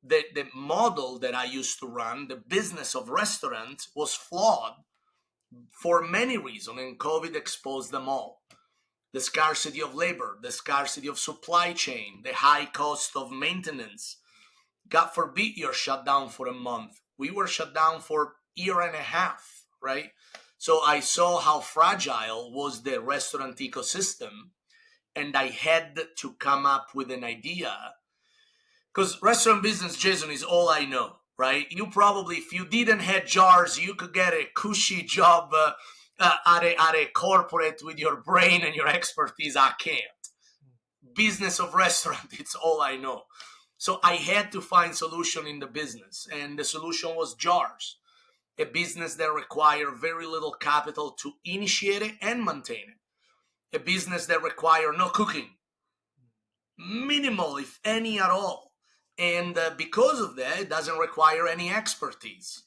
the model that I used to run, the business of restaurants, was flawed for many reasons, and COVID exposed them all. The scarcity of labor, the scarcity of supply chain, the high cost of maintenance. God forbid you're shut down for a month. We were shut down for a year and a half, right? So I saw how fragile was the restaurant ecosystem, and I had to come up with an idea. Because restaurant business, Jason, is all I know, right? You probably, if you didn't have JARS, you could get a cushy job at a corporate with your brain and your expertise. I can't. Business of restaurant, it's all I know. So I had to find solution in the business, and the solution was JARS, a business that required very little capital to initiate it and maintain it. A business that required no cooking, minimal, if any at all. And because of that, it doesn't require any expertise.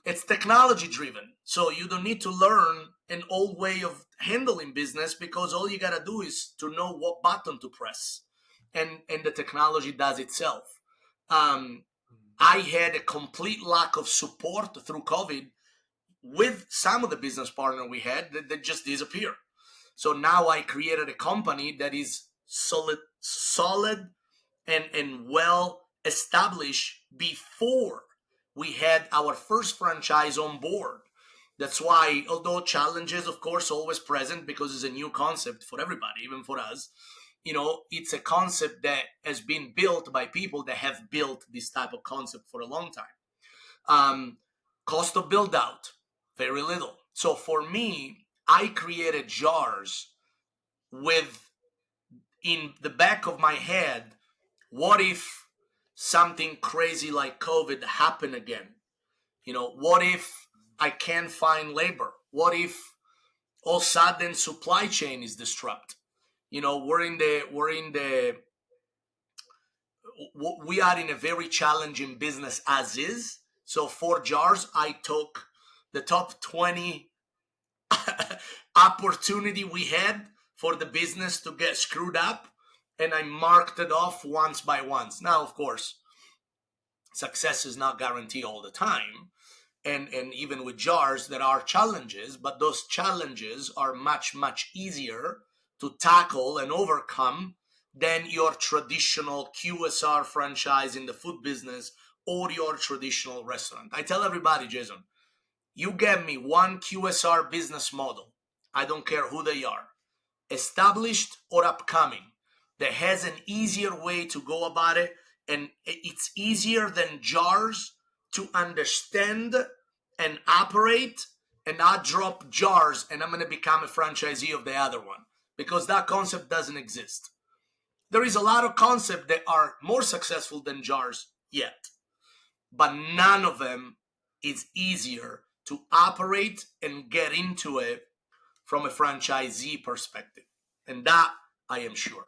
It's technology driven. So you don't need to learn an old way of handling business, because all you got to do is to know what button to press. And the technology does itself. I had a complete lack of support through COVID with some of the business partners we had that just disappeared. So now I created a company that is solid and well established before we had our first franchise on board. That's why, although challenges, of course, always present, because it's a new concept for everybody, even for us, it's a concept that has been built by people that have built this type of concept for a long time. Cost of build out, very little. So for me, I created JARS with, in the back of my head, what if something crazy like COVID happened again? What if I can't find labor? What if all of a sudden supply chain is disrupted? We are in a very challenging business as is. So for JARS, I took the top 20 opportunity we had for the business to get screwed up, and I marked it off once by once. Now, of course, success is not guaranteed all the time. And even with JARS, there are challenges, but those challenges are much, much easier to tackle and overcome than your traditional QSR franchise in the food business or your traditional restaurant. I tell everybody, Jason, you get me one QSR business model, I don't care who they are, established or upcoming, that has an easier way to go about it, and it's easier than JARS to understand and operate, and I drop JARS and I'm going to become a franchisee of the other one, because that concept doesn't exist. There is a lot of concepts that are more successful than JARS yet, but none of them is easier to operate and get into it from a franchisee perspective. And that I am sure.